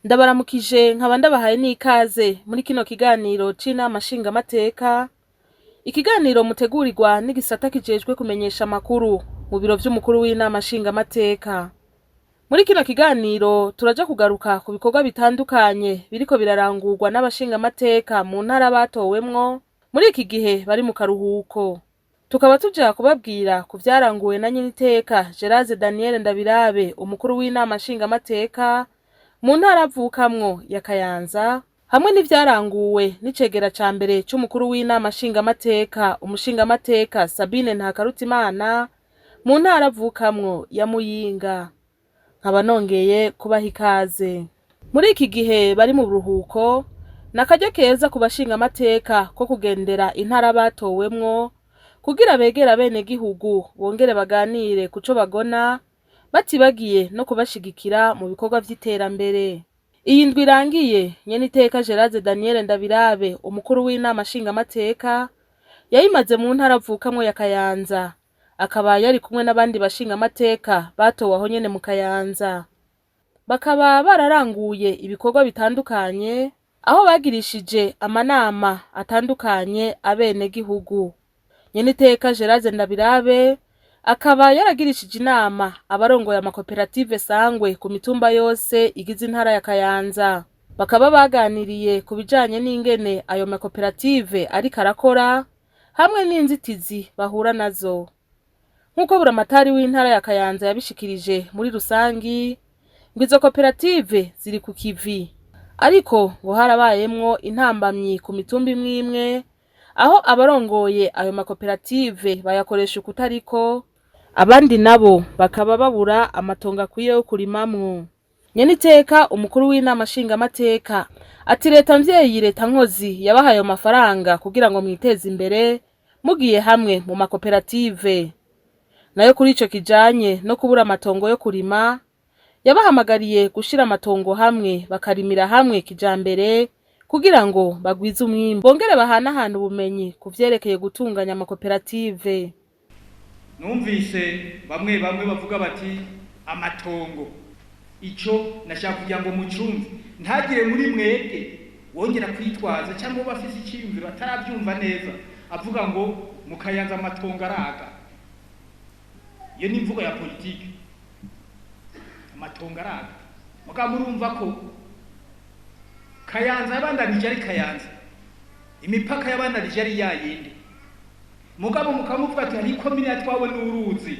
Ndabaramukije nkaba ndabahaye n'ikaze muri kino kiganiro c'Inama Nshingamateka, ikiganiro mutegurirwa n'igisata kijejwe kumenyesha amakuru mu biro vy'umukuru w'Inama Nshingamateka. Muri kino kiganiro turaja kugaruka ku bikorwa bitandukanye biriko birarangurwa n'abashingamateka mu ntara batowemwo muri iki gihe bari mu karuhuko. Tukaba tuja kubabwira ku vyaranguwe na nyeniteka Gerard Daniel Ndabirabe, umukuru w'Inama Nshingamateka mu ntara avukamwo ya Kayanza, hamwe n'ivyaranguwe n'icegera ca mbere c'umukuru w'Inama Nshingamateka, umushingamateka Sabine Ntakarutimana mu ntara avukamwo ya Muyinga. Nkaba nongeye kubaha ikaze. Muri iki gihe bari mu buruhuko, n'akaryo keza ku bashingamateka ko kugendera intara batowemwo kugira begere abenegihugu bongere baganire kuco bagona, batibagiye no kubashigikira mu bikorwa vy'iterambere. Iyi ndwi irangiye, nyeniteka Gerard Daniel Ndabirabe, umukuru w'Inama Nshingamateka, yayimaze mu ntara avukamwo ya Kayanza, akaba yari kumwe n'abandi bashingamateka batowe aho nyene mu Kayanza. Bakaba bararanguye ibikorwa bitandukanye, aho bagirishije amanama atandukanye abenegihugu. Nyeniteka Gerard Ndabirabe akaba yaragirishije inama abarongoye amakoperative sangwe ku mitumba yose igize intara ya Kayanza. Bakaba baganiriye ku bijanye n'ingene ayo makoperative ariko arakora, hamwe n'inzitizi bahura nazo. Nk'uko buramatari w'intara ya Kayanza yabishikirije muri rusangi, ngo izo koperative ziri ku kivi, ariko ngo harabayemwo intambamyi ku mitumba imwe imwe, aho abarongoye ayo makoperative bayakoresha ukutariko, abandi nabo bakaba babura amatongo akwiye yo kurimamwo. Nyeniteka umukuru w'Inama Nshingamateka ati leta mvyeyi, leta nkozi yabahaye ayo mafaranga kugira ngo mwiteze imbere mugiye hamwe mu makoperative. Nayo kuri ico kijanye no kubura amatongo yo kurima, yabahamagariye gushira amatongo hamwe bakarimira hamwe kijambere kugira ngo bagwize umwimbu, bongere bahanahana ubumenyi ku vyerekeye gutunganya amakoperative. Numvise bamwe bavuga bati amatongo, ico nashaka kugira ngo mucumve, ntagire muri mwebwe wongera kwitwaza cyangwa bafise icyiyumviro atarabyumva neza avuga ngo mu Kayanza amatongo araga. Iyo ni imvugo ya politiki, amatongo araga. Muga murumva ko Kayanza yabandanije ari Kayanza, imipaka yabandanije ari yayindi. Mugabo mukamuvuga ati hari komine yatwawe n'uruzi,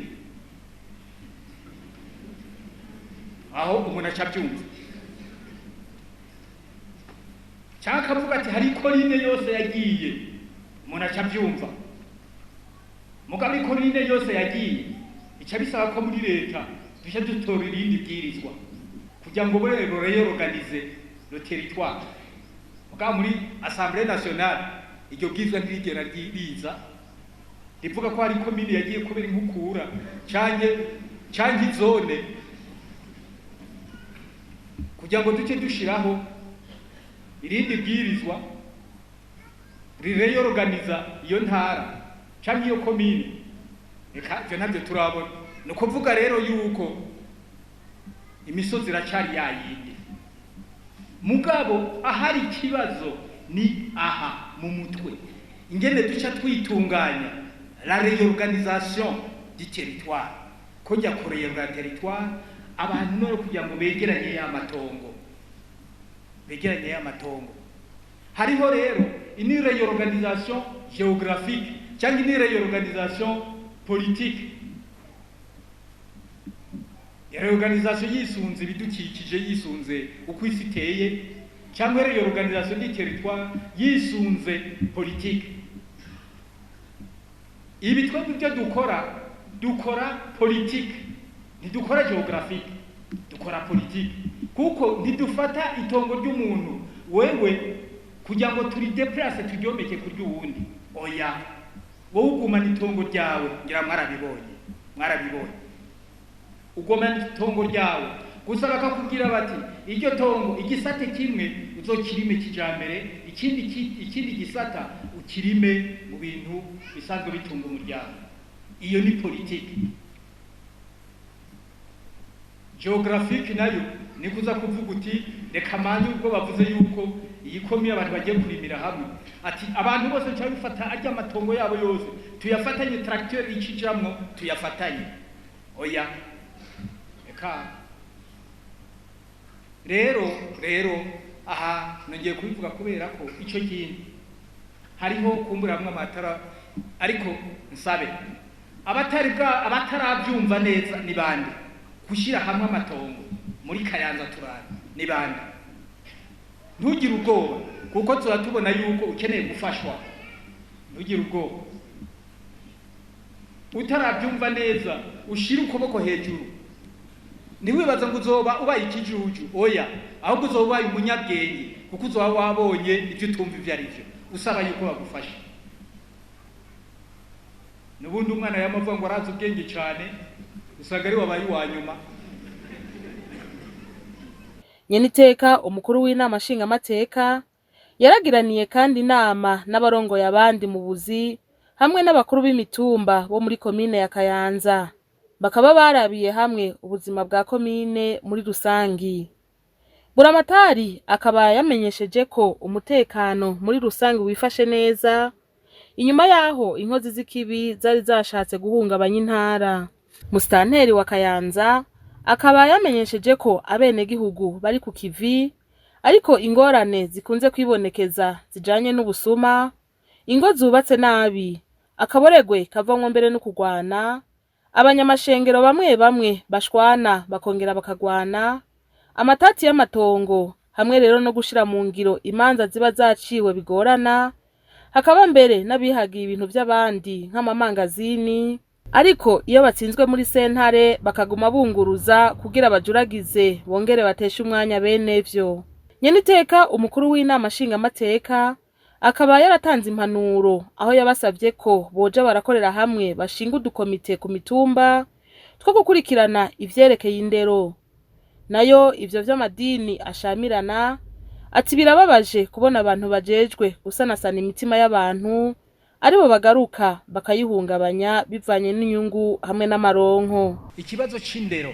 aho umuntu acabyumva. Cyangwa akavuga ati hari korine yose yagiye, umuntu acabyumva. Mugabo ikorine yose yagiye, ica bisaba ko muri leta dushya dutora irindi bwirizwa kugira ngo reorganize le territoire. Mugabo muri Assemblée nationale iryo bwirizwa ntirigera riza rivuga ko hari komine yagiye kubera inkukura canke izone, kugira ngo duce dushiraho irindi bwirizwa rireorganiza iyo ntara canke iyo komine. Eka ivyo navyo turabona. Ni ukuvuga rero yuko imisozi iracari yayindi, mugabo ahari ikibazo ni aha mu mutwe, ingene duca twitunganya la réorganisation du territoire. Kujya kureyora territoire abantu no kugira ngo begeranye y'amatongo, hariho rero ini réorganisation géographique cyangwa ini réorganisation politique. Réorganisation yisunze ibidukikije, yisunze uko isi iteye, cyangwa réorganisation du territoire yisunze politique. Ibi twebwe byo dukora politique, ntidukora géographique, dukora politique. Kuko ntidufata itongo ry'umuntu wewe kugira ngo turi déplacer turyomeke ku ry'uwundi. Oya, wowe ugumana itongo ryawe, ngira mwarabibonye. Ugomana itongo ryawe, gusa bakakubwira bati iryo tongo igisate kimwe uzokirime kijambere, ikindi gisata ukirime mu bintu bisanzwe bitunga umuryango. Iyo ni politique. geographique nayo ni kuza kuvuga uti reka manje ubwo bavuze yuko iyi komiye abantu bagiye kurimira hamwe ati abantu bose nca bifata arya amatongo yabo yose tuyafatanye tracteur icijamwo tuyafatanye oya eka rero aha nongeye kubivuga kubera ko ico kintu hariho kumbura hamwe amatara ariko nsabe abatarabyumva neza ni bande gushira hamwe amatongo muri Kayanza turana ni bande ntugire ubwoba kuko turatubona yuko ukeneye gufashwa ntugire ubwoba utarabyumva neza ushira ukuboko hejuru ntiwibaza ngo uzoba ubaye ikijuju oya ahubwo uzoba ubaye umunyabwenge kuko uzoba wabonye ibyo utumva ibyo ari byo usaba yuko bagufasha nubundi umwana yamavuga ngo arazi ubwenge cyane usanga ari wabaye wa nyuma. Nyeniteka umukuru w'Inama Nshingamateka yaragiraniye kandi inama n'abarongoye abandi mu buzi hamwe n'abakuru b'imitumba bo muri komine ya Kayanza bakaba barabiye hamwe ubuzima bwa komine muri rusangi. Buramatari akaba yamenyesheje ko umutekano muri rusangi wifashe neza inyuma yaho inkozi z'ikibi zari zashatse guhungabanya intara. Musitanteri wa Kayanza akaba yamenyesheje ko abenegihugu bari ku kivi ariko ingorane zikunze kwibonekeza zijanye n'ubusuma, ingo zubatse nabi, akaboregwe kavamwo mbere no kugwana, abanyamashengero bamwe bashwana bakongera bakagwana, amatati y'amatongo hamwe rero no gushira mu ngiro imanza ziba zaciwe bigorana, hakaba mbere n'abihagiye ibintu by'abandi nk'amamangazini, ariko iyo batsinzwe muri sentare bakaguma bunguruza kugira bajuragize bongere bateshe umwanya benevyo. Nyeniteka umukuru w'Inama Nshingamateka akaba yaratanze impanuro aho yabasavye ko boja barakorera hamwe bashinga udukomite ku mitumba two gukurikirana ivyerekeye indero. Nayo ivyo vy'amadini ashamirana ati birababaje kubona abantu bajejwe gusanasana imitima y'abantu aribo bagaruka bakayihungabanya bivanye n'inyungu hamwe n'amaronko. Ikibazo c'indero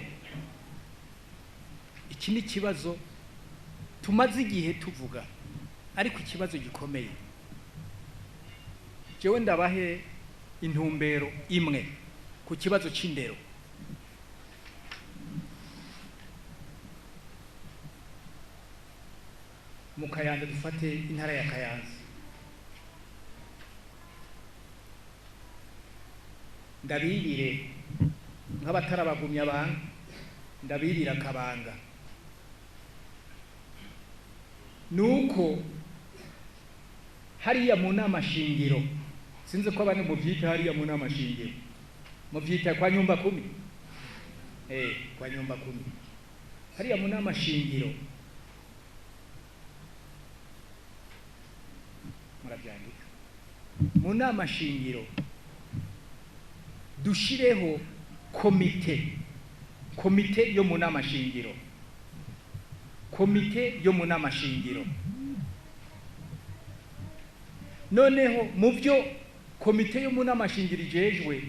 iki ni kibazo tumaze igihe tuvuga ariko ikibazo gikomeye. Jewe ndabahe intumbero imwe ku kibazo c'indero. Mu Kayanza dufate intara ya Kayanza, ndabirire nk'abatarabagumya abantu ndabirira Kabanga nuko hariya mu nama shingiro sinzi ko abantu muvyita hariya mu nama shingiro muvyita kwa nyumba 10 kwa nyumba 10 hariya mu nama shingiro murabyandika mu nama shingiro dushireho komite yo mu nama shingiro, komite yo mu nama shingiro. Noneho mu byo komite yo mu nama shingiro ijejwe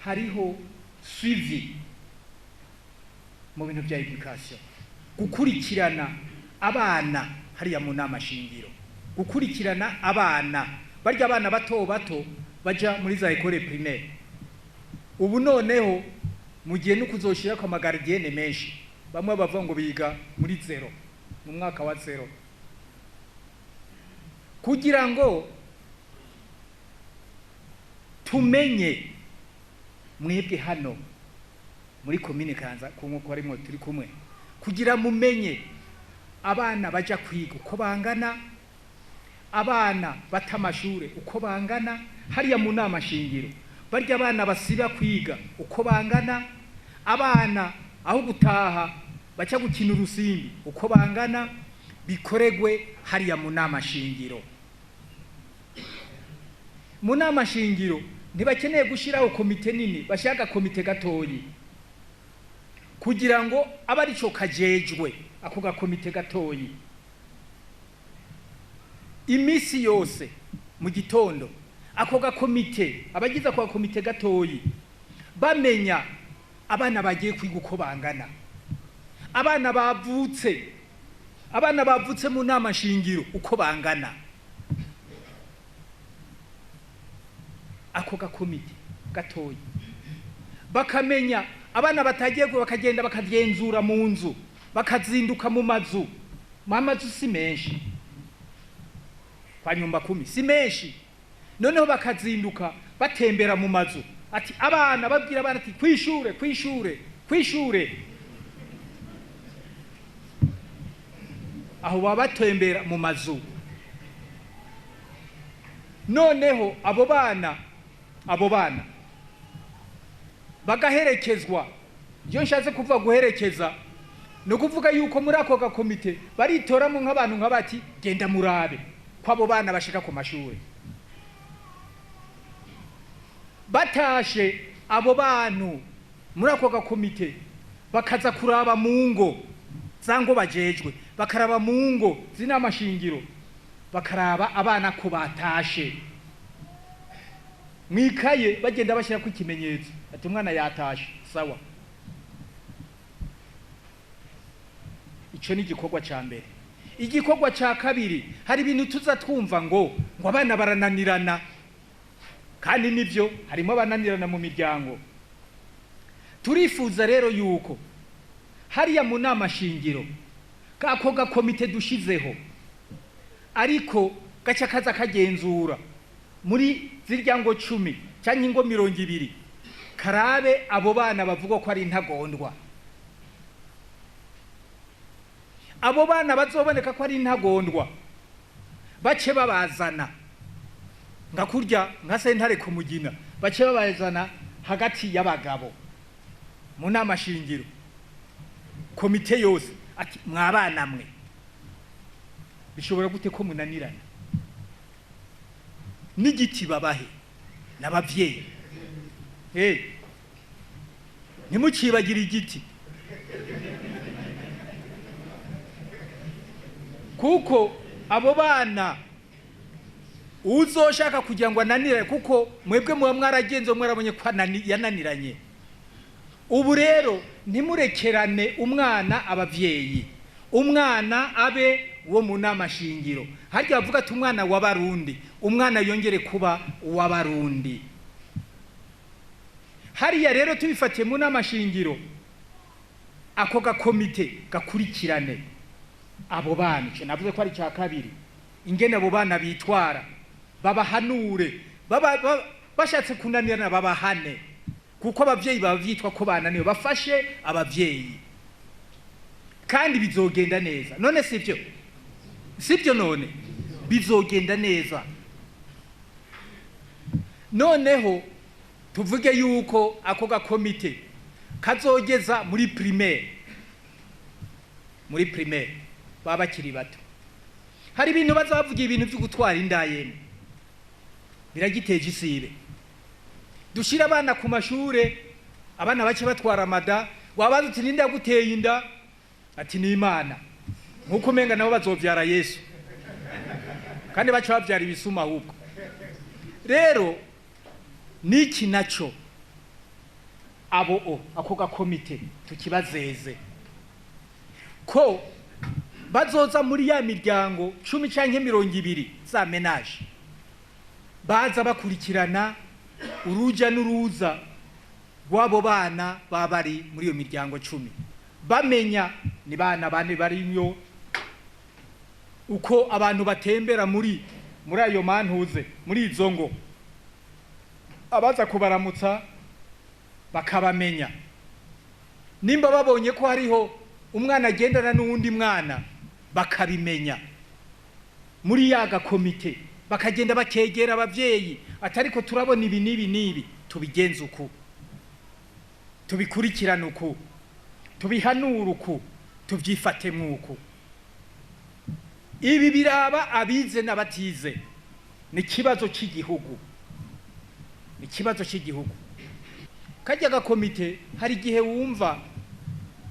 hariho suivi mu bintu bya education, gukurikirana abana hariya mu nama shingiro, gukurikirana abana barya abana bato baja muri za école primaire. Ubu noneho mugiye no kuzoshira kwa magardienne menshi, bamwe bava ngo biga muri 0 mu mwaka wa 0, kugira ngo tumenye mwebwe hano muri komine Kanza kunko arimo turi kumwe, kugira mumenye abana baja kwiga uko bangana, abana batamashure uko bangana hariya mu nama shingiro, barya abana basiba kwiga uko bangana, abana aho gutaha baca gukina urusimbi uko bangana, bikoregwe hariya mu nama shingiro. Mu nama shingiro ntibakeneye gushiraho komite nini, bashaka komite gatoyi kugira ngo abari cyo kajejwe ako gakomite gatoyi imisi yose mu gitondo ako gakomite abagize ako gakomite gatoyi bamenya abana bagiye kwiga uko bangana, abana bavutse mu nama shingiro uko bangana. Ako gakomite gatoya bakamenya abana batagiye bakagenda bakagenzura mu nzu, bakazinduka mu mazu. Mamazu si menshi kwa nyumba 10 si menshi, noneho bakazinduka batembera mu mazu, ati abana babwira abana ati kwishure. Aho babatembera mu mazu. Noneho abo bana bagaherekezwa. Iyo nshatse kuvuga guherekeza no kuvuga yuko muri ako gakomite baritoramo nk'abantu nk'abati genda murabe ko abo bana bashika ku mashuri. Batashe abo bantu muri ako gakomite bakaza kuraba mu ngo zango bajejwe, bakaraba mu ngo z'Inama shingiro, bakaraba abana ko batashe. Mwikaye bagenda bashyira ku kimenyetso ati umwana yatashe, sawa. Ico ni igikorwa ca mbere. Igikorwa ca kabiri, hari ibintu tuza twumva ngo abana barananirana, kandi nivyo harimo abananirana mu miryango. Turifuza rero yuko hariya mu nama shingiro kako gakomite dushizeho, ariko gaca kaza kagenzura muri ziryango 10 cyangwa ingo 200, karabe abo bana bavuga ko ari intagondwa. Abo bana bazoboneka ko ari intagondwa bace babazana ngakurya nka sentare ku Mugina, bace babazana hagati y'abagabo mu nama shingiro, komite yose ati mwabana mwe bishobora gute ko munanirana, n'igiti babahe n'abavyeyi. Ntimucibagira igiti, kuko abo bana uzoshaka kugira ngo ananire, kuko mwebwe muba mwaragenze mwarabonye ko yananiranye. Ubu rero ntimurekerane umwana abavyeyi, umwana abe wo mu nama shingiro. Harya bavuga ati umwana w'abarundi, umwana yongere kuba uw'abarundi. Hariya rero tubifatiye mu nama shingiro, ako gakomite gakurikirane abo bana. Ico navuze ko ari cya kabiri, ingene abo bana bitwara, babahanure, bashatse kunanirana babahane, kuko abavyeyi bavyitwa ko bananiwe, bafashe abavyeyi kandi bizogenda neza. None sivyo none bizogenda neza. Noneho tuvuge yuko ako gakomite kazogeza muri primaire baba bakiri bato. Hari ibintu bazavuga, ibintu byo gutwara indayene biragiteje isibe. Dushira abana ku mashure, abana bace batwara amada, wabaza uti ninde yaguteye inda, ati ni Imana, nkuko menga nabo bazovyara Yesu, kandi bace bavyara ibisuma ahubwo. Rero niki naco ako gakomite tukibazeze ko bazoza muri ya miryango 10 canke 200 za menage, baza bakurikirana uruja n'uruza rw'abo bana bari muri iyo miryango 10, bamenya ni bana bane barimyo, uko abantu batembera muri ayo mantuze, muri izo ngo, abaza kubaramutsa bakabamenya. Nimba babonye ko hariho umwana agendana n'uwundi mwana, bakabimenya muri ya gakomite, bakagenda bakegera abavyeyi, atariko turabona ibi nibi tubigenza uku, tubikurikirana uku, tubihanura uku, tuvyifate mwuku. Ibi biraba abize n'abatize, ni kibazo cy'igihugu, ni kibazo cy'igihugu. Kajya gakomite hari gihe wumva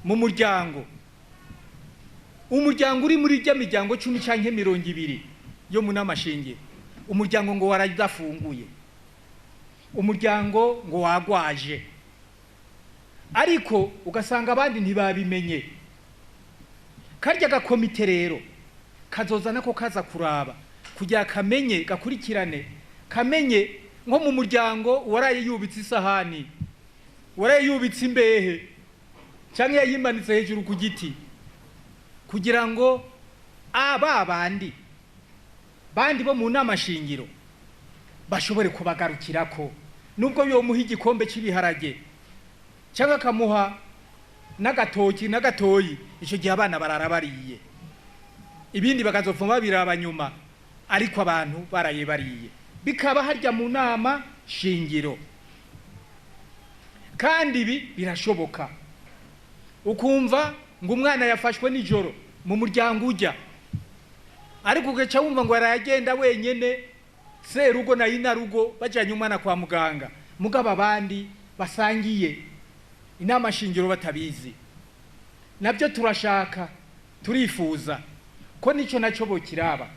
mu muryango uri muri rya miryango 10 canke 200 yo mu namashingiro, umuryango ngo waradafunguye, umuryango ngo wagwaje, ariko ugasanga abandi ntibabimenye, karya gakomite rero kazoza nako kaza kuraba kugira kamenye gakurikirane kamenye nko mu muryango waraye yubitse isahani waraye yubitse imbehe cyangwa yayimanitse hejuru ku giti kugira ngo bandi bo mu nama shingiro bashobore kubagarukirako nubwo yomuha igikombe cy'ibiharage cyangwa akamuha n'agatoyi icyo gihe abana barara bariye ibindi bakazopfuma babiraba nyuma ariko abantu baraye bariye bikaba harya mu nama shingiro. Kandi ibi birashoboka ukumva ngo umwana yafashwe nijoro mu muryango ujya ariko ugaca wumva ngo aragenda wenyene serugo na inarugo bajanye umwana kwa muganga mugaba abandi basangiye inama shingiro batabizi. Nabyo turashaka turifuza ko nico naco bokiraba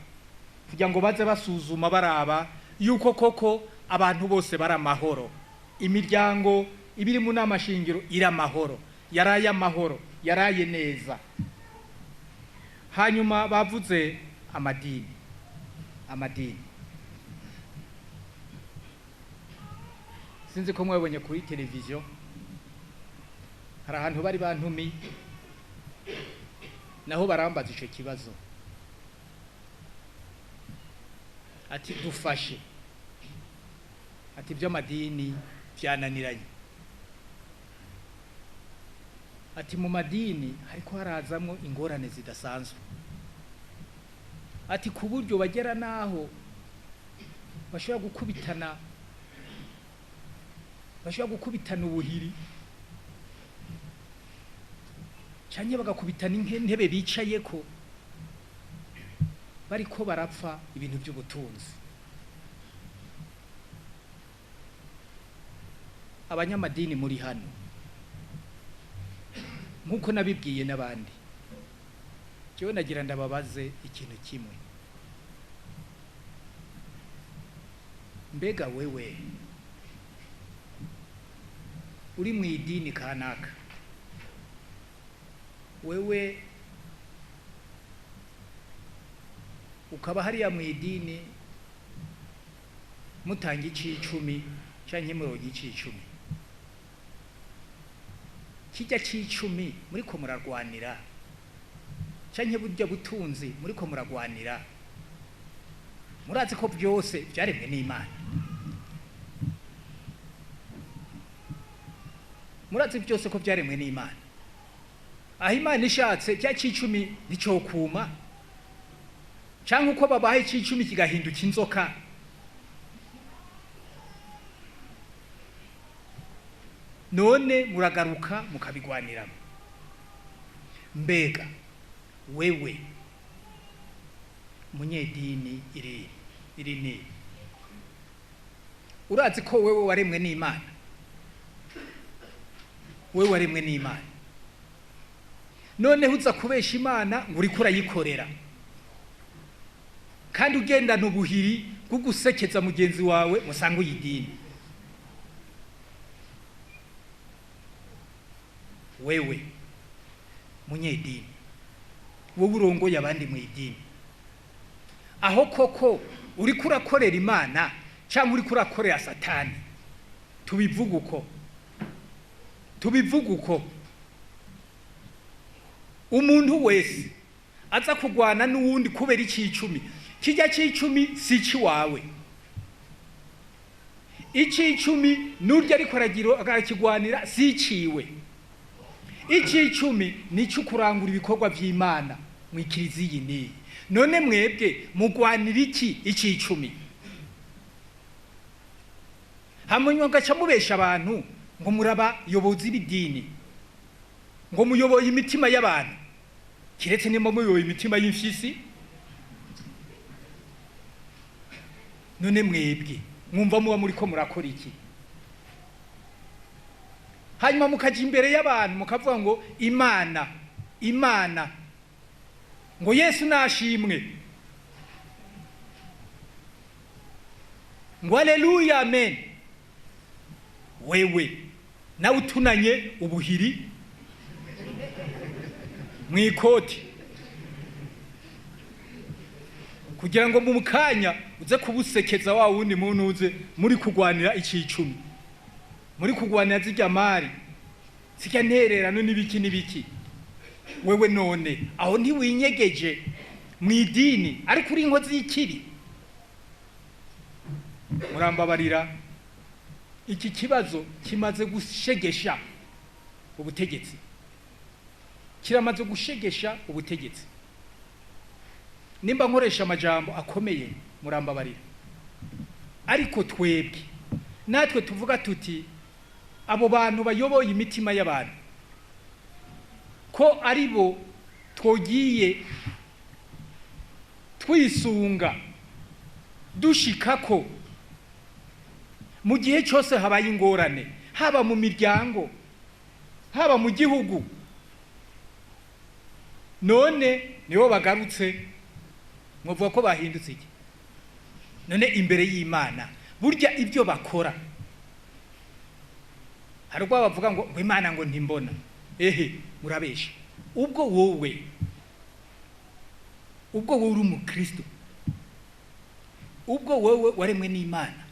kugira ngo baze basuzuma baraba yuko koko abantu bose bara amahoro, imiryango ibiri mu nama shingiro ira amahoro, yaraye amahoro, yaraye neza. Hanyuma bavuze amadini sinzi ko mwabonye kuri televiziyo hari ahantu bari bantumi naho barambaza ico kibazo ati dufashe ati by'amadini byananiranye ati mu madini hariko harazamwo ingorane zidasanzwe ati ku buryo bagera naho bashobora gukubitana ubuhiri cyanye bagakubitana intebe bicayeko bariko barapfa ibintu by'ubutunzi. Abanyamadini muri hano nkuko nabibwiye n'abandi jewe nagira ndababaze ikintu kimwe, mbega wewe uri mu idini kanaka, wewe ukaba hariya mu idini mutanga icicumi canke murogi icicumi, kijya c'icumi muriko murarwanira canke burya butunzi muriko muragwanira, murazi ko byose byaremwe n'Imana, murazi byose ko byaremwe n'Imana. Aho Imana ishatse cya c'icumi nicokuma canke uko babaye c'icumi kigahinduka inzoka. None muragaruka mukabigwaniramo. Mbega wewe munyedini iri urazi ko wewe waremwe n'Imana, wewe waremwe n'Imana, none uza kubesha Imana ngo uriko urayikorera kandi ugendana ubuhiri bwo gusekeza mugenzi wawe musanga uyidini. Wewe munyedini, wowe urongoye abandi mu idini, aho koko uriko urakorera Imana cyangwa uriko urakorera Satani? Tubivuga uko umuntu wese aza kugwana n'uwundi kubera icicumi, kijya c'icumi si ciwawe, icicumi nurya ariko arakigwanira si ciwe, icicumi nico kurangura ibikorwa vy'Imana mwikirizi yini. None mwebwe mugwanira iki icicumi? Hamunywa gaca mubesha abantu ngo muraba yobozi bidini, ngo muyoboye imitima y'abantu, kiretse nimba muyoboye imitima y'imfyisi. None mwebwe mwumva muba muriko murakora iki? Hanyuma mukaja imbere y'abantu mukavuga ngo Imana ngo Yesu nashimwe, ngo haleluya amen. Wewe nawe utunanye ubuhiri mwikoti kugira ngo mu mukanya uze kubusekeza wa wundi muntu uze muri kugwanira icicumi, muri kugwanira zirya mari zirya ntererano n'ibiki wewe none aho ntiwinyegeje mu idini ariko uri inkozi y'ikiri. Murambabarira, iki kibazo kimaze gushegesha ubutegetsi, kiramaze gushegesha ubutegetsi. Nimba nkoresha amajambo akomeye murambabarira, ariko twebwe natwe tuvuga tuti abo bantu bayoboye imitima y'abantu ko ari bo twogiye twisunga dushikako mu gihe cyose habaye ingorane, haba mu miryango, haba mu gihugu. None nibo bagarutse muvuga ko bahindutse iki? None imbere y'Imana burya ibyo bakora hari ubwo bavuga ngo Imana ngo ntimbona. Murabesha. Ubwo wowe uri umukristo, ubwo wowe waremwe n'Imana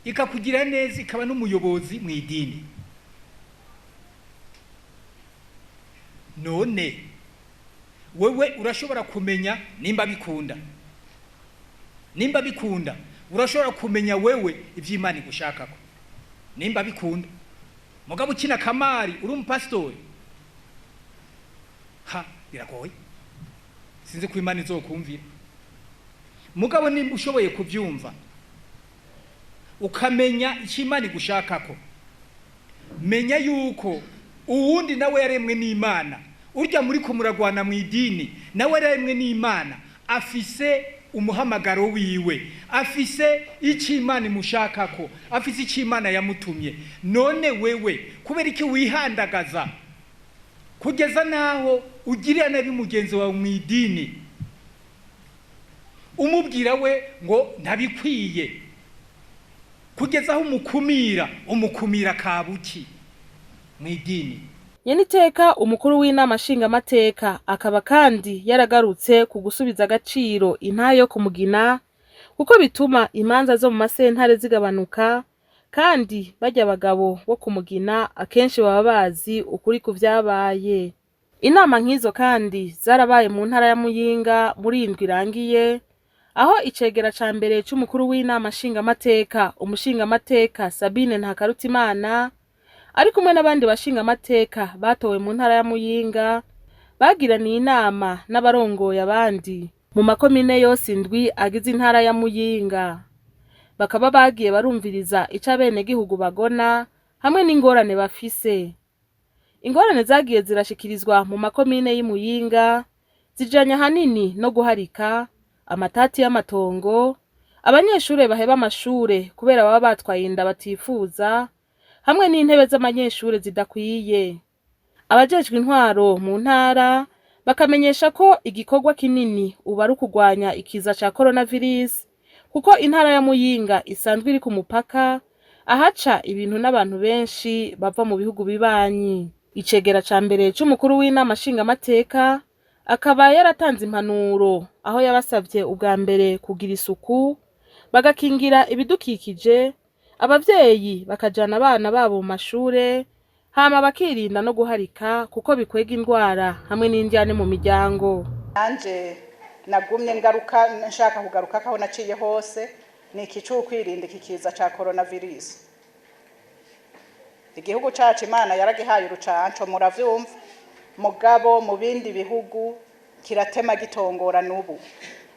ikakugira neza, ikaba n'umuyobozi mu idini, none wewe urashobora kumenya nimba bikunda, urashobora kumenya wewe ivy'Imana igushakako nimba bikunda. Mugabo ukina kamari uri umupastori, biragoye, sinzi ko Imana izokumvira. Mugabo nimba ushoboye kuvyumva ukamenya icyo Imana igushakako, menya yuko uwundi nawe yaremwe n'Imana, urya muri ko muragwana mu idini nawe yaremwe n'Imana, afise umuhamagaro wiwe, afise icyo Imana imushakako, afise icyo Imana yamutumye. None wewe kubera iki wihandagaza kugeza naho ugirira nabi mugenzi wawe mu idini, umubwira we ngo ntabikwiye, kugeza aho umukumira kabuki mu idini? Nyeniteka umukuru w'Inama nshingamateka akaba kandi yaragarutse ku gusubiza agaciro intayo yo kumugina, kuko bituma imanza zo mu masentare zigabanuka, kandi bajya abagabo bo kumugina akenshi baba bazi ukuri ku vyabaye. Inama nk'izo kandi zarabaye mu ntara ya Muyinga muri indwi irangiye, aho icegera ca mbere c'umukuru w'Inama nshingamateka umushingamateka Sabine Ntakarutimana ari kumwe n'abandi bashingamateka batowe mu ntara ya Muyinga bagiraniye inama n'abarongoye abandi mu makomine yose indwi agize intara ya Muyinga. Bakaba bagiye barumviriza ico abenegihugu bagona hamwe n'ingorane bafise. Ingorane zagiye zirashikirizwa mu makomine y'Imuyinga zijanye hanini no guharika, amatati y'amatongo, abanyeshure baheba amashure kubera baba batwaye inda batifuza, hamwe n'intebe z'abanyeshure zidakwiye. Abajejwe intwaro mu ntara bakamenyesha ko igikorwa kinini ubu ari ukugwanya ikiza ca coronavirus, kuko intara ya Muyinga isanzwe iri ku mupaka ahaca ibintu n'abantu benshi bava mu bihugu bibanyi. Icegera ca mbere c'umukuru w'Inama nshingamateka akaba yaratanze impanuro, aho yabasavye ubwa mbere kugira isuku, bagakingira ibidukikije, abavyeyi bakajana abana babo mu mashure, hama bakirinda no guharika kuko bikwega indwara hamwe n'indyane mu miryango. Nanje nagumye nshaka kugaruka aho naciye hose, ni ikicu kwirinda ikikiza ca coronavirus. Igihugu cacu Imana yaragihaye urucanco muravyumva, mugabo mu bindi bihugu kiratema gitongora n'ubu.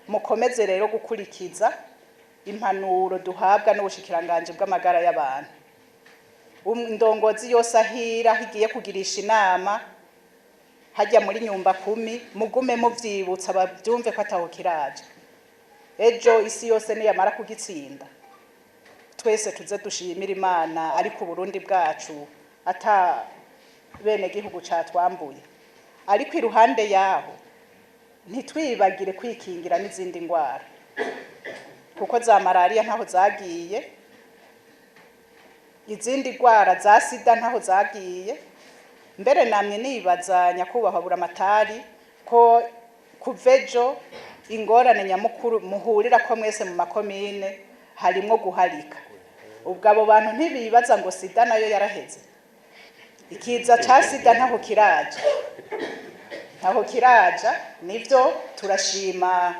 Mukomeze rero gukurikiza impanuro duhabwa n'ubushikiranganje bw'amagara y'abantu. Indongozi yose ahira higiye kugirisha inama hajya muri nyumba 10, mugume muvyibutsa bavyumve ko ataho kiraje. Ejo isi yose niyamara kugitsinda, twese tuze dushimira Imana, ariko Burundi bwacu ata bene gihugu catwambuye. Ariko iruhande yaho ntitwibagire kwikingira n'izindi ngwara, kuko za malaria ntaho zagiye, izindi ngwara za sida ntaho zagiye. Mbere namwe nibaza nyakubahwa buramatari ko kuvejo ingorane nyamukuru muhurira ko mwese mu makomine harimo guharika. Ubwo abo bantu ntibibaza ngo sida nayo yaraheze. Ikiza ca sida ntaho kiraja, nivyo turashima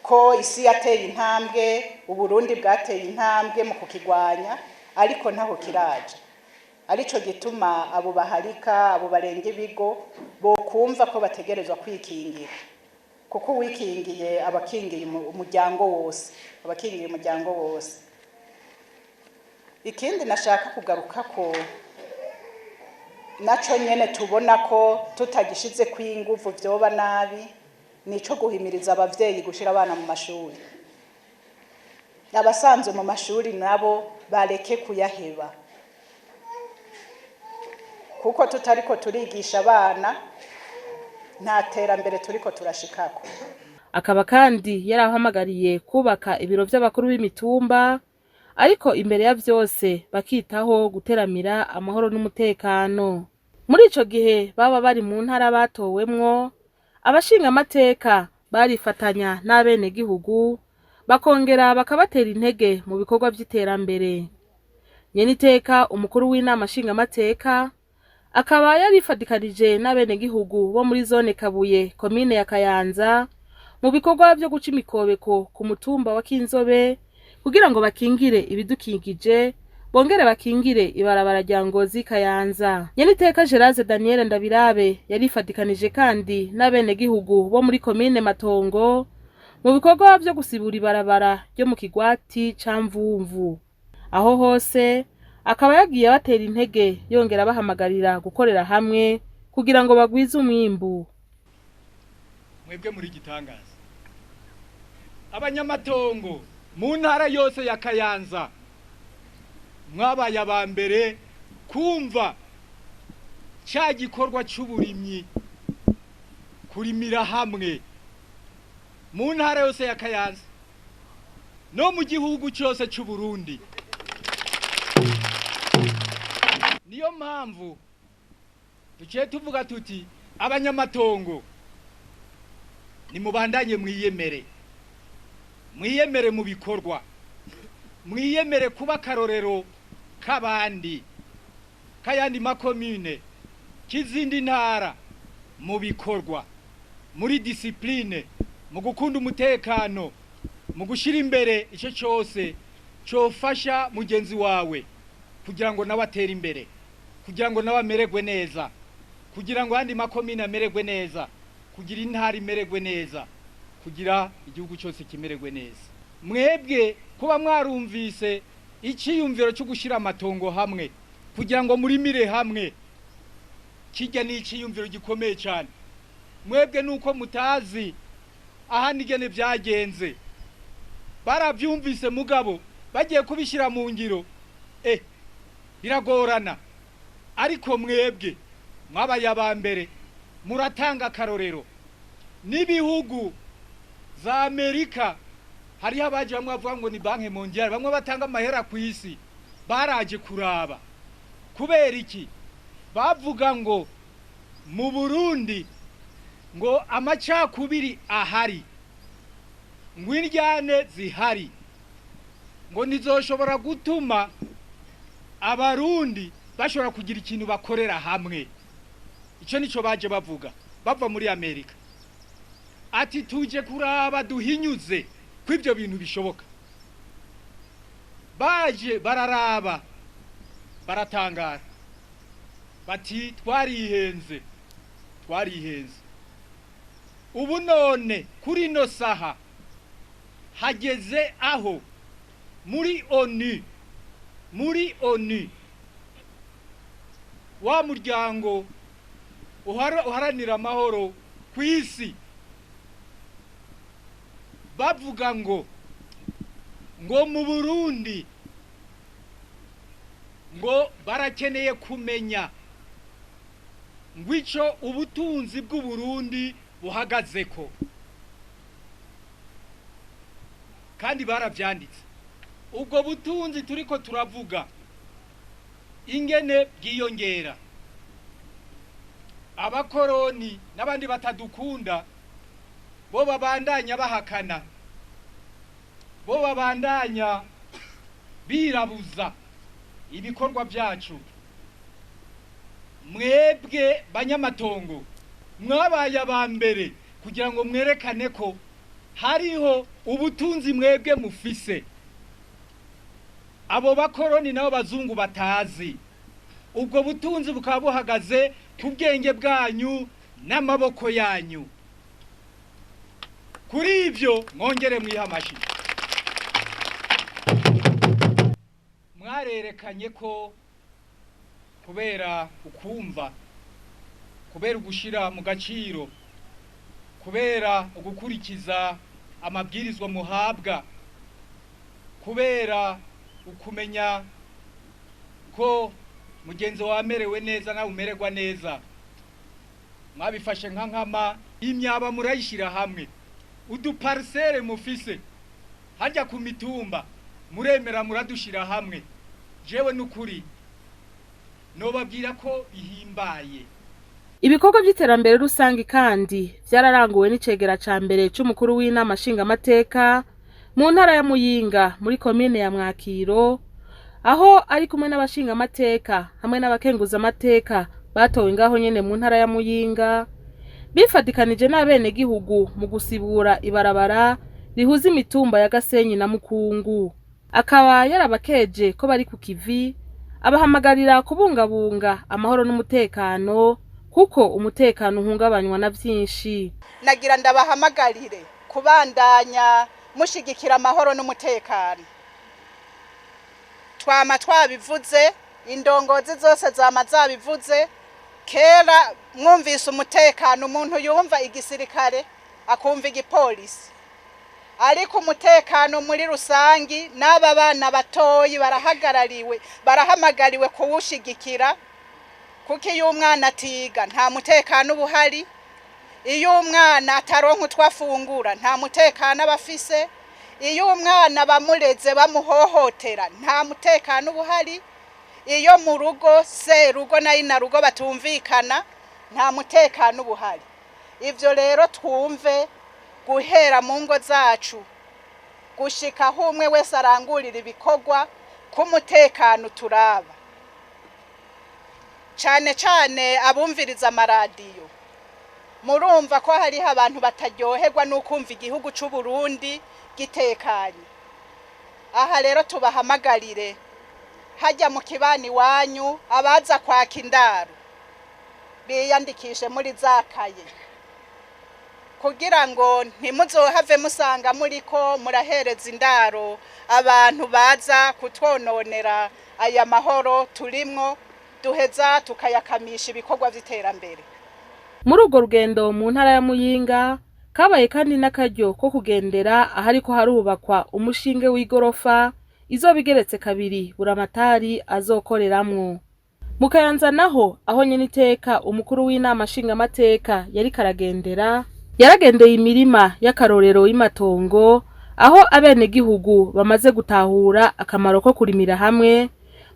ko isi yateye intambwe, Uburundi bwateye intambwe mu kukigwanya, ariko ntaho kiraja. Arico gituma abo baharika, abo barenga ibigo bo kumva ko bategerezwa kwikingira, kuko wikingiye abakingiye umuryango wose, Ikindi nashaka kugaruka ko naco nyene tubona ko tutagishize kwinguvu vyoba nabi, nico guhimiriza abavyeyi gushira abana mu mashuri. Abasanzwe mu mashuri nabo bareke kuyaheba, kuko tutariko turigisha abana nta terambere turiko turashikako. Akaba kandi yarahamagariye kubaka ibiro vy'abakuru b'imitumba, ariko imbere ya vyose bakitaho guteramira amahoro n'umutekano. Muri ico gihe baba bari mu ntara batowemwo, abashingamateka barifatanya n'abenegihugu bakongera bakabatera intege mu bikorwa vy'iterambere. Nyeniteka umukuru w'Inama nshingamateka akaba yarifadikanije n'abenegihugu bo muri zone Kabuye, komine ya Kayanza, mu bikorwa vyo guca imikobeko ku mutumba wa Kinzobe kugira ngo bakingire ibidukikije, bongere bakingire ibarabara rya Ngozi Kayanza. Nyeniteka Geraze Daniel Ndabirabe yarifadikanije kandi n'abenegihugu bo muri komine Matongo mu bikorwa vyo gusibura ibarabara ryo mu kigwati ca Mvumvu. Aho hose akaba yagiye batera intege, yongera bahamagarira gukorera hamwe kugira ngo bagwize umwimbu. Mwebwe muri gitangaza, abanyamatongo mu ntara yose ya Kayanza mwabaye abambere kumva ca gikorwa c'uburimyi, kurimira hamwe mu ntara yose ya Kayanza no mu gihugu cyose c'u Burundi. Niyo mpamvu duciye tuvuga tuti abanyamatongo nimubandanye mwiyemere mu bikorwa, mwiyemere kuba karorero k'abandi, kayandi makomine, kizindi ntara, mu bikorwa, muri discipline, mu gukunda umutekano, mu gushira imbere ico cyose cofasha mugenzi wawe kugira ngo nawe atere imbere, kugira ngo nawe amererwe neza, kugira ngo andi makomine amererwe neza, kugira intara imererwe neza, kugira igihugu cyose kimererwe neza. Mwebwe kuba mwarumvise iciyumviro cyo gushira amatongo hamwe kugira ngo murimire hamwe, kijya ni iciyumviro gikomeye cyane. Mwebwe nuko mutazi aha nigene byagenze, baravyumvise mugabo bagiye kubishira mu ngiro biragorana, ariko mwebwe mwabaye abambere, muratanga karorero. N'ibihugu za Amerika hari abaje bamwe bavuga ngo ni banki mondiale, bamwe batanga amahera ku isi, baraje kuraba. Kubera iki? Bavuga ngo mu Burundi ngo amacakubiri ahari, ngo indyane zihari, ngo nizoshobora gutuma abarundi bashobora kugira ikintu bakorera hamwe. Ico nico baje bavuga bava muri Amerika, ati tuje kuraba duhinyuze kw'ibyo bintu bishoboka. Baje bararaba baratangara bati twarihenze. Ubu none kuri no saha hageze aho muri ONU wa muryango uharanira amahoro ku isi bavuga ngo mu Burundi ngo barakeneye kumenya ngo ico ubutunzi bw'u Burundi buhagazeko, kandi baravyanditse. Ubwo butunzi turiko turavuga ingene bwiyongera, abakoroni n'abandi batadukunda bo babandanya bahakana, bo babandanya birabuza ibikorwa byacu. Mwebwe banyamatongo mwabaye abambere kugira ngo mwerekane ko hariho ubutunzi mwebwe mufise abo bakoroni nabo bazungu batazi. Ubwo butunzi bukaba buhagaze ku bwenge bwanyu n'amaboko yanyu. Kuri ivyo mwongere mwihamashi. Mwarerekanye ko kubera ukumva, kubera ugushira mu gaciro, kubera ugukurikiza amabwirizwa muhabwa, kubera ukumenya ko mugenzi wamerewe neza nawe umererwa neza, mwabifashe nka nkama imyaba murayishira hamwe. Uduparcelle mufise hajya ku mitumba muremera muradushira hamwe. Jewe nukuri nobabwira ko bihimbaye. Ibikorwa vy'iterambere rusangi kandi vyararanguwe n'icegera ca mbere c'umukuru w'Inama Nshingamateka mu ntara ya Muyinga muri komine ya Mwakiro, aho ari kumwe n'abashingamateka hamwe n'abakenguzamateka batowe ngaho nyene mu ntara ya Muyinga, bifadikanije n'abenegihugu mu gusibura ibarabara rihuza imitumba ya Gasenyi na Mukungu. Akaba yarabakeje ko bari ku kivi, abahamagarira kubungabunga amahoro n'umutekano kuko umutekano uhungabanywa na vyinshi. Nagira ndabahamagarire kubandanya mushigikira amahoro n'umutekano. Twama twabivuze, indongozi zose zama zabivuze. Kera mwumvise umutekano umuntu yumva igisirikare akumva igipolisi, ariko umutekano muri rusangi n'aba bana batoyi barahamagariwe kuwushigikira, kuko iyo umwana atiga nta mutekano ubuhari, iyo umwana ataronka utwafungura nta mutekano abafise, iyo umwana bamureze bamuhohotera nta mutekano ubuhari, iyo mu rugo serugo na inarugo batumvikana nta mutekano ubuhari. Ivyo rero twumve guhera mu ngo zacu gushika aho umwe wese arangurira ibikorwa k'umutekano turaba. Cane cane abumviriza amaradiyo, murumva ko hariho abantu bataryoherwa n'ukumva igihugu c'u Burundi gitekanye. Aha rero tubahamagarire hajya mu kibani wanyu abaza kwaka indaro biyandikishe muri zakaye, kugira ngo ntimuzohave musanga muriko murahereza indaro abantu baza kutwononera aya mahoro turimwo, duheza tukayakamisha ibikorwa vy'iterambere. Muri urwo rugendo mu ntara ya Muyinga kabaye kandi n'akaryo ko kugendera ahariko harubakwa umushinge w'igorofa izobigeretse kabiri buramatari azokoreramwo. Mu Kayanza naho aho nyene iteka umukuru w'Inama Nshingamateka yari karagendera, yaragendeye imirima y'akarorero y'imatongo aho abenegihugu bamaze gutahura akamaro ko kurimira hamwe,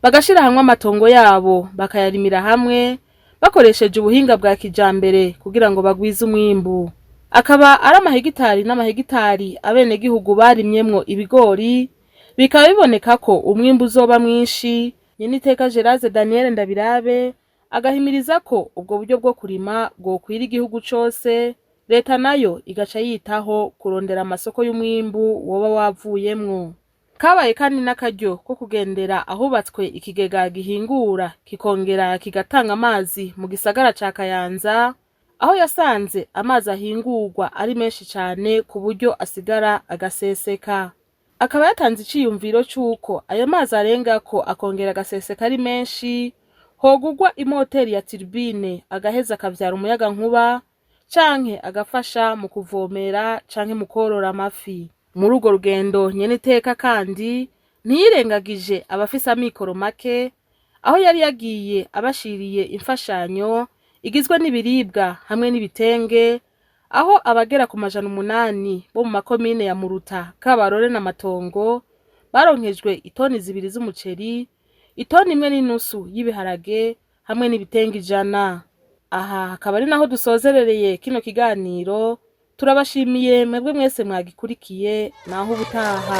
bagashira hamwe amatongo yabo bakayarimira hamwe bakoresheje ubuhinga bwa kijambere kugira ngo bagwize umwimbu. Akaba ari amahegitari n'amahegitari abenegihugu barimyemwo ibigori, bikaba biboneka ko umwimbu uzoba mwinshi. Nyeniteka Geraze Daniel Ndabirabe agahimiriza ko ubwo buryo bwo kurima bwokwira igihugu cose, leta nayo igaca yitaho kurondera amasoko y'umwimbu woba wavuyemwo. Kabaye kandi n'akaryo ko kugendera ahubatswe ikigega gihingura kikongera kigatanga amazi mu gisagara ca Kayanza, aho yasanze amazi ahingurwa ari menshi cane ku buryo asigara agaseseka. Akaba yatanze iciyumviro c'uko ayo mazi arenga ko akongera agaseseka ari menshi, hogurwa imoteri ya turbine agaheza akavyara umuyaga nkuba canke agafasha mu kuvomera canke mu korora amafi. Muri urwo rugendo nyeniteka kandi ntiyirengagije abafise amikoro make, aho yari yagiye abashiriye imfashanyo igizwe n'ibiribwa hamwe n'ibitenge, aho abagera ku 800 bo mu makomine ya Muruta, Kabarore na Matongo baronkejwe itoni 2 z'umuceri, itoni 1.5 y'ibiharage hamwe n'ibitenge 100. Aha hakaba ari naho dusozerereye kino kiganiro. turabashimiye mwebwe mwese mwagikurikiye, naho ubutaha.